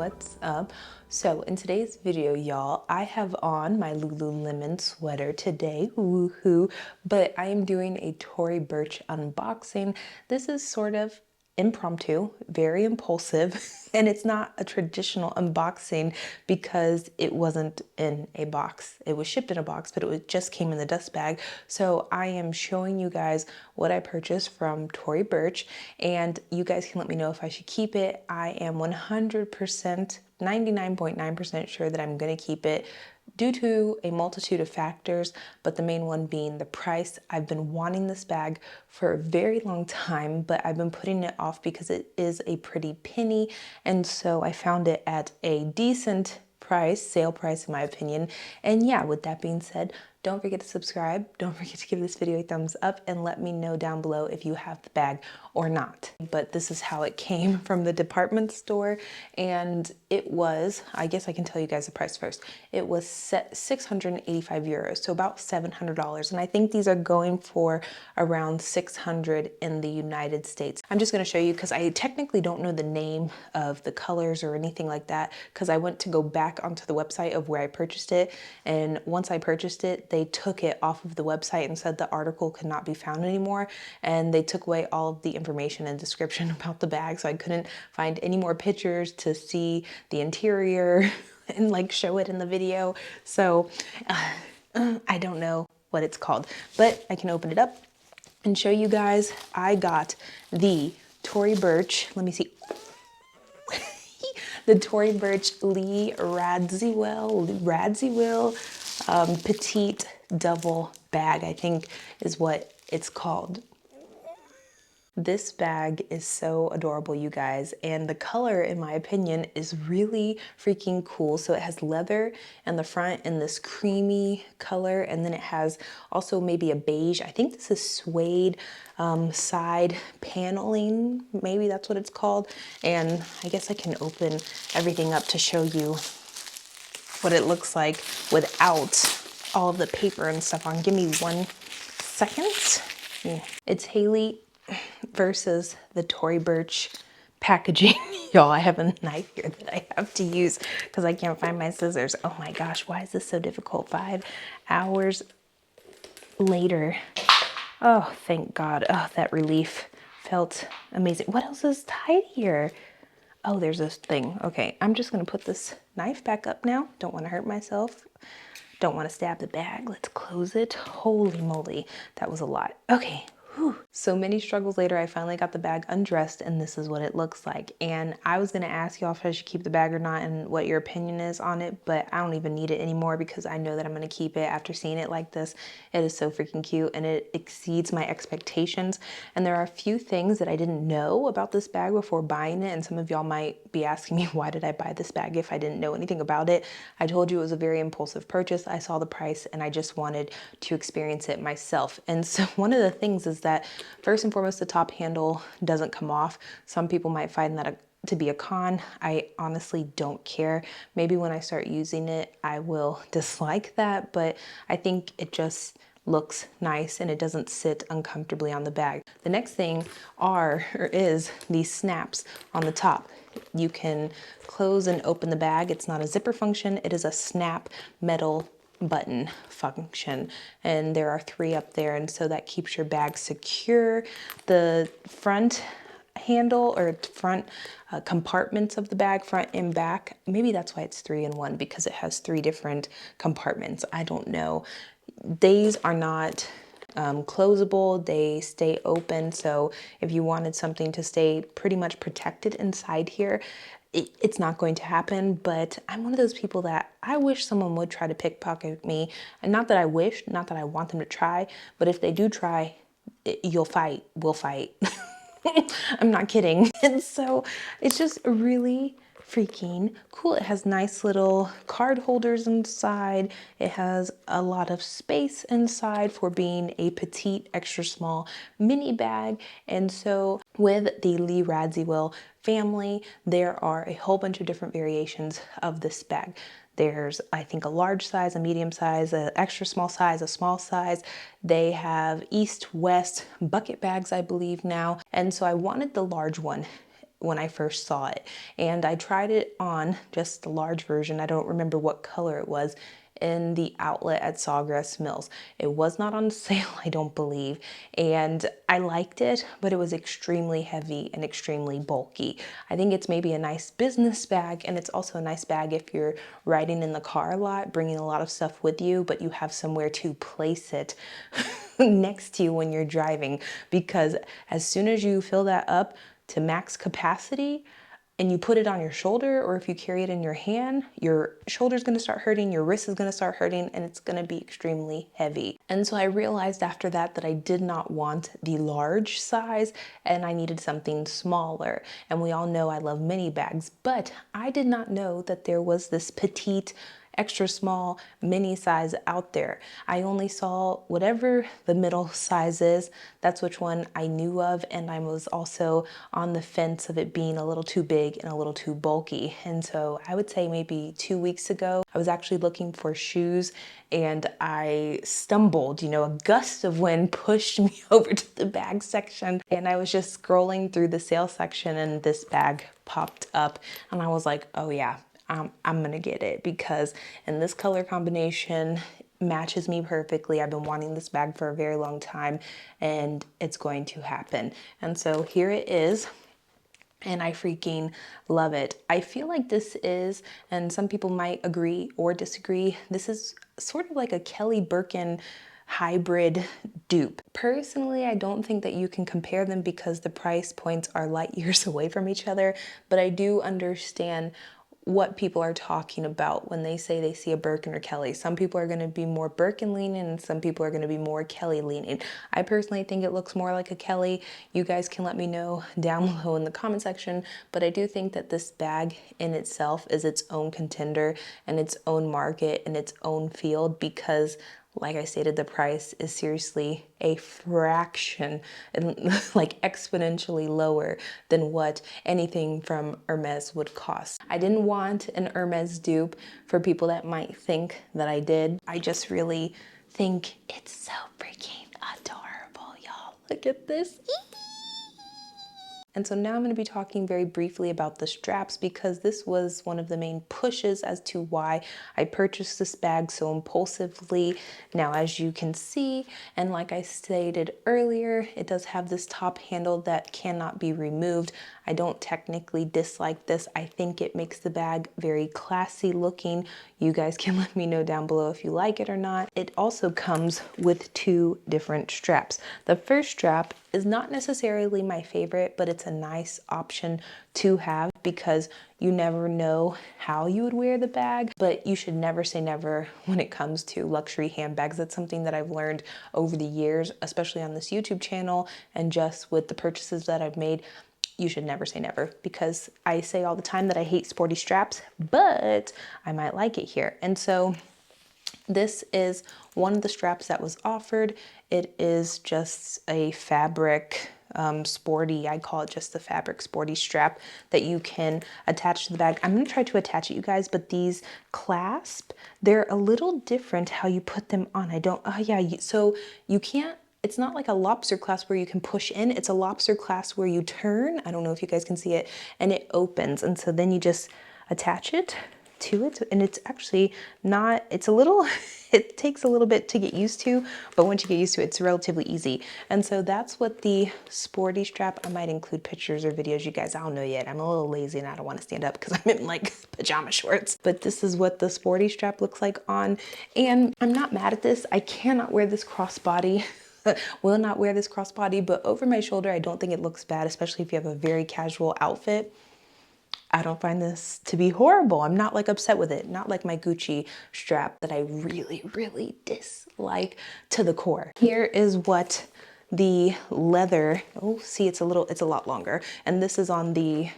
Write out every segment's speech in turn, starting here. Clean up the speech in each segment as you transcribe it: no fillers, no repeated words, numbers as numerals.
what's up? So in today's video, y'all, I have on my Lululemon sweater today, woohoo, but I am doing a Tory Burch unboxing. This is sort of impromptu, very impulsive, and it's not a traditional unboxing because it wasn't in a box. It was shipped in a box, but it just came in the dust bag. So I am showing you guys what I purchased from Tory Burch, and you guys can let me know if I should keep it. I am 100%, 99.9% sure that I'm gonna keep it due to a multitude of factors, but the main one being the price. I've been wanting this bag for a very long time, but I've been putting it off because it is a pretty penny, and so I found it at a decent price, sale price in my opinion. And yeah, with that being said, don't forget to subscribe, don't forget to give this video a thumbs up, and let me know down below if you have the bag or not. But this is how it came from the department store, and it was, I guess I can tell you guys the price first. It was 685 euros, so about $700, and I think these are going for around 600 in the United States. I'm just gonna show you because I technically don't know the name of the colors or anything like that, because I went to go back onto the website of where I purchased it, and once I purchased it, they took it off of the website and said the article could not be found anymore, and they took away all of the information and description about the bag, so I couldn't find any more pictures to see the interior and like show it in the video. So I don't know what it's called, but I can open it up and show you guys. I got the Tory Burch, let me see, the Tory Burch Radziwill petite double bag, I think is what it's called. This bag is so adorable, you guys, and the color, in my opinion, is really freaking cool. So it has leather in the front in this creamy color, and then it has also maybe a beige, I think this is suede side paneling, maybe that's what it's called. And I guess I can open everything up to show you what it looks like without all of the paper and stuff on. Give me 1 second. Yeah. It's Haley versus the Tory Burch packaging. Y'all, I have a knife here that I have to use because I can't find my scissors. Oh my gosh, why is this so difficult? 5 hours later. Oh, thank God. Oh, that relief felt amazing. What else is tied here? Oh, there's this thing. Okay, I'm just gonna put this knife back up now. Don't want to hurt myself. Don't want to stab the bag. Let's close it. Holy moly, that was a lot. Okay. Whew. So many struggles later, I finally got the bag undressed, and this is what it looks like. And I was gonna ask y'all if I should keep the bag or not and what your opinion is on it, but I don't even need it anymore because I know that I'm gonna keep it after seeing it like this. It is so freaking cute, and it exceeds my expectations. And there are a few things that I didn't know about this bag before buying it, and some of y'all might be asking me, why did I buy this bag if I didn't know anything about it? I told you it was a very impulsive purchase. I saw the price and I just wanted to experience it myself. And so one of the things is that first and foremost, the top handle doesn't come off. Some people might find that to be a con. I honestly don't care. Maybe when I start using it, I will dislike that, but I think it just looks nice and it doesn't sit uncomfortably on the bag. The next thing is these snaps on the top. You can close and open the bag. It's not a zipper function. It is a snap metal button function, and there are 3 up there, and so that keeps your bag secure. The front handle or front compartments of the bag, front and back, maybe that's why it's 3 in 1, because it has 3 different compartments. I don't know. These are not closable, they stay open, so if you wanted something to stay pretty much protected inside here, it's not going to happen. But I'm one of those people that I wish someone would try to pickpocket me, and not that I wish, not that I want them to try, but if they do try, we'll fight. I'm not kidding. And so it's just really freaking cool. It has nice little card holders inside. It has a lot of space inside for being a petite, extra small mini bag. And so with the Radziwill family, there are a whole bunch of different variations of this bag. There's, I think, a large size, a medium size, an extra small size, a small size. They have east, west bucket bags, I believe now. And so I wanted the large one. when I first saw it. And I tried it on, just the large version. I don't remember what color it was, in the outlet at Sawgrass Mills. It was not on sale, I don't believe, and I liked it, but it was extremely heavy and extremely bulky. I think it's maybe a nice business bag, and it's also a nice bag if you're riding in the car a lot, bringing a lot of stuff with you, but you have somewhere to place it next to you when you're driving, because as soon as you fill that up to max capacity, and you put it on your shoulder, or if you carry it in your hand, your shoulder's gonna start hurting, your wrist is gonna start hurting, and it's gonna be extremely heavy. And so I realized after that that I did not want the large size, and I needed something smaller. And we all know I love mini bags, but I did not know that there was this petite, extra small mini size out there. I only saw whatever the middle size is, that's which one I knew of, and I was also on the fence of it being a little too big and a little too bulky. And so I would say maybe 2 weeks ago, I was actually looking for shoes, and I stumbled, a gust of wind pushed me over to the bag section, and I was just scrolling through the sale section, and this bag popped up, and I was like, oh yeah, I'm gonna get it, because in this color combination matches me perfectly. I've been wanting this bag for a very long time, and it's going to happen. And so here it is, and I freaking love it. I feel like this is, and some people might agree or disagree, this is sort of like a Kelly Birkin hybrid dupe. Personally, I don't think that you can compare them because the price points are light years away from each other, but I do understand what people are talking about when they say they see a Birkin or Kelly. Some people are going to be more Birkin leaning, and some people are going to be more Kelly leaning. I personally think it looks more like a Kelly. You guys can let me know down below in the comment section, but I do think that this bag in itself is its own contender and its own market and its own field, because like I stated, the price is seriously a fraction, like exponentially lower than what anything from Hermes would cost. I didn't want an Hermes dupe for people that might think that I did. I just really think it's so freaking adorable, y'all. Look at this. And so now I'm going to be talking very briefly about the straps, because this was one of the main pushes as to why I purchased this bag so impulsively. Now, as you can see, and like I stated earlier, it does have this top handle that cannot be removed. I don't technically dislike this. I think it makes the bag very classy looking. You guys can let me know down below if you like it or not. It also comes with 2 different straps. The first strap is not necessarily my favorite, but it's a nice option to have, because you never know how you would wear the bag, but you should never say never when it comes to luxury handbags. That's something that I've learned over the years, especially on this YouTube channel and just with the purchases that I've made. You should never say never, because I say all the time that I hate sporty straps, but I might like it here. And so this is one of the straps that was offered. It is just a fabric sporty, I call it just the fabric sporty strap that you can attach to the bag. I'm gonna try to attach it, you guys, but these clasp, they're a little different how you put them on. So you can't, it's not like a lobster clasp where you can push in. It's a lobster clasp where you turn. I don't know if you guys can see it, and it opens. And so then you just attach it to it, and it's actually not, it's a little, it takes a little bit to get used to, but once you get used to it, it's relatively easy. And so that's what the sporty strap, I might include pictures or videos, you guys, I don't know yet. I'm a little lazy and I don't want to stand up because I'm in like pajama shorts, but this is what the sporty strap looks like on. And I'm not mad at this. I cannot wear this crossbody. Will not wear this crossbody, but over my shoulder, I don't think it looks bad, especially if you have a very casual outfit. I don't find this to be horrible. I'm not like upset with it. Not like my Gucci strap that I really, really dislike to the core. Here is what the leather, oh, see, it's a lot longer. And this is on the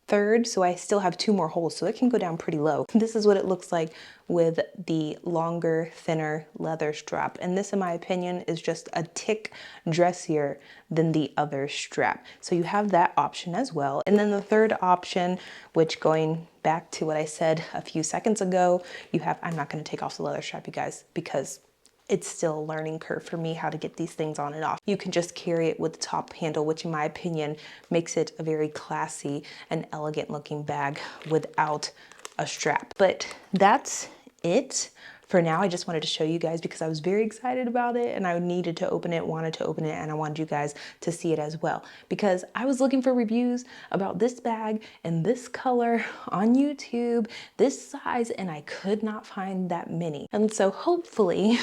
3rd, so I still have 2 more holes, so it can go down pretty low. This is what it looks like with the longer, thinner leather strap. And this, in my opinion, is just a tick dressier than the other strap. So you have that option as well. And then the 3rd option, which going back to what I said a few seconds ago, you have, I'm not gonna take off the leather strap, you guys, because it's still a learning curve for me how to get these things on and off. You can just carry it with the top handle, which in my opinion makes it a very classy and elegant looking bag without a strap. But that's it for now. I just wanted to show you guys because I was very excited about it and I needed to open it, wanted to open it, and I wanted you guys to see it as well because I was looking for reviews about this bag and this color on YouTube, this size, and I could not find that many. And so hopefully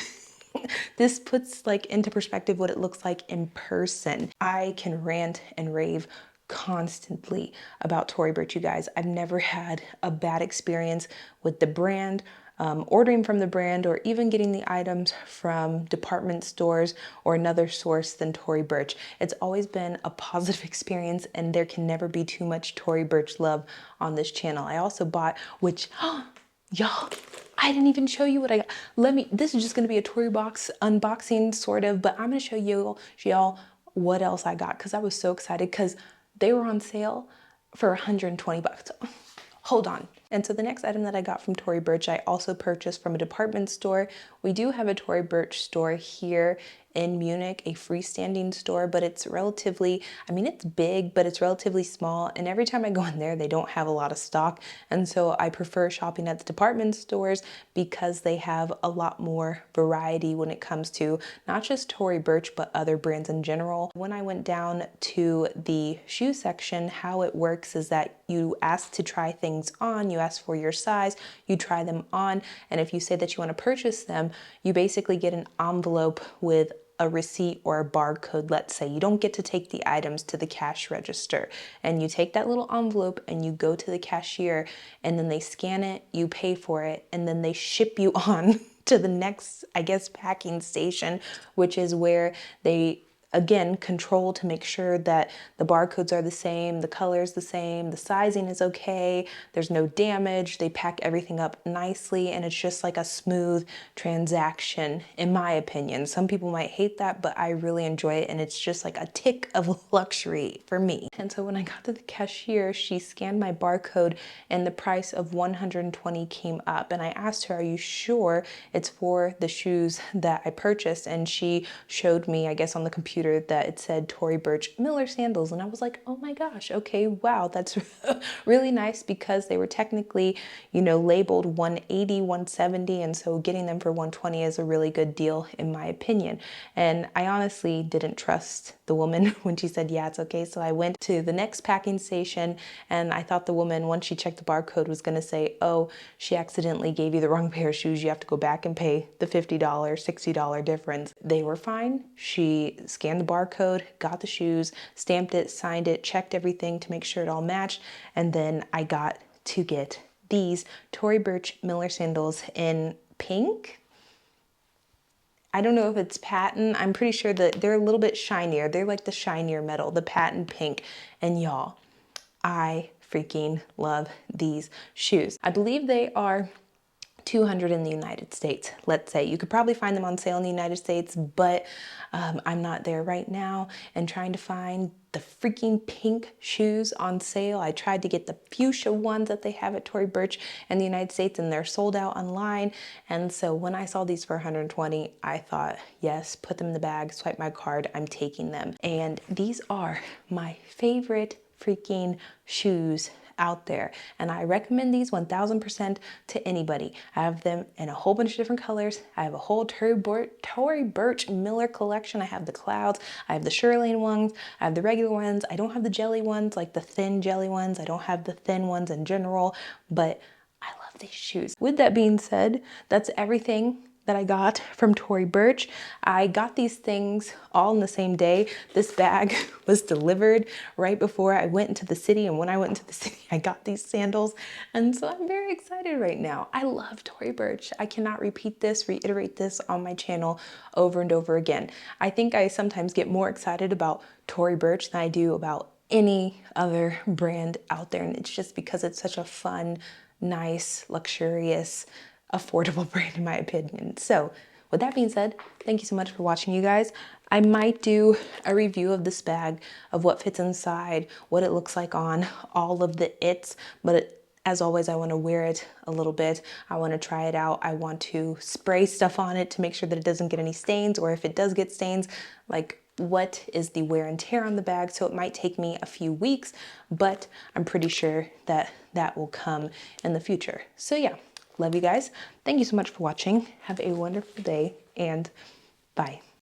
this puts like into perspective what it looks like in person. I can rant and rave constantly about Tory Burch, you guys. I've never had a bad experience with the brand, ordering from the brand, or even getting the items from department stores or another source than Tory Burch. It's always been a positive experience and there can never be too much Tory Burch love on this channel. I also bought, which, y'all, I didn't even show you what I got. This is just gonna be a Tory box unboxing sort of, but I'm gonna show y'all what else I got because I was so excited because they were on sale for 120 bucks. Hold on. And so the next item that I got from Tory Burch, I also purchased from a department store. We do have a Tory Burch store here in Munich, a freestanding store, but it's relatively, I mean, it's big, but it's relatively small. And every time I go in there, they don't have a lot of stock. And so I prefer shopping at the department stores because they have a lot more variety when it comes to not just Tory Burch, but other brands in general. When I went down to the shoe section, how it works is that you ask to try things on, you ask for your size, you try them on, and if you say that you want to purchase them, you basically get an envelope with a receipt or a barcode, let's say. You don't get to take the items to the cash register. And you take that little envelope and you go to the cashier and then they scan it, you pay for it, and then they ship you on to the next, I guess, packing station, which is where they again control to make sure that the barcodes are the same, the color is the same, the sizing is okay, there's no damage, they pack everything up nicely, and it's just like a smooth transaction in my opinion. Some people might hate that, but I really enjoy it, and it's just like a tick of luxury for me. And so when I got to the cashier, she scanned my barcode and the price of 120 came up, and I asked her, are you sure it's for the shoes that I purchased? And she showed me, I guess on the computer, that it said Tory Burch Miller sandals, and I was like, oh my gosh, okay, wow, that's really nice because they were technically, you know, labeled 180, 170, and so getting them for 120 is a really good deal in my opinion. And I honestly didn't trust the woman when she said, yeah, it's okay. So I went to the next packing station and I thought the woman, once she checked the barcode, was gonna say, oh, she accidentally gave you the wrong pair of shoes, you have to go back and pay the $50, $60 difference. They were fine. She scanned the barcode, got the shoes, stamped it, signed it, checked everything to make sure it all matched, and then I got to get these Tory Burch Miller sandals in pink. I don't know if it's patent. I'm pretty sure that they're a little bit shinier. They're like the shinier metal, the patent pink. And y'all, I freaking love these shoes. I believe they are $200 in the United States, let's say. You could probably find them on sale in the United States, but I'm not there right now and trying to find the freaking pink shoes on sale. I tried to get the fuchsia ones that they have at Tory Burch in the United States and they're sold out online. And so when I saw these for 120, I thought, yes, put them in the bag, swipe my card, I'm taking them. And these are my favorite freaking shoes out there, and I recommend these 1000% to anybody. I have them in a whole bunch of different colors. I have a whole Tory Burch Miller collection. I have the clouds, I have the Shirley ones, I have the regular ones. I don't have the jelly ones, like the thin jelly ones. I don't have the thin ones in general, but I love these shoes. With that being said, that's everything that I got from Tory Burch. I got these things all in the same day. This bag was delivered right before I went into the city, and when I went into the city, I got these sandals, and so I'm very excited right now. I love Tory Burch. I cannot reiterate this on my channel over and over again. I think I sometimes get more excited about Tory Burch than I do about any other brand out there, and it's just because it's such a fun, nice, luxurious, affordable brand in my opinion. So with that being said, thank you so much for watching, you guys. I might do a review of this bag, of what fits inside, what it looks like on, all of the its, but as always, I want to wear it a little bit. I want to try it out. I want to spray stuff on it to make sure that it doesn't get any stains, or if it does get stains, like what is the wear and tear on the bag. So it might take me a few weeks, but I'm pretty sure that that will come in the future. So yeah, love you guys. Thank you so much for watching. Have a wonderful day, and bye.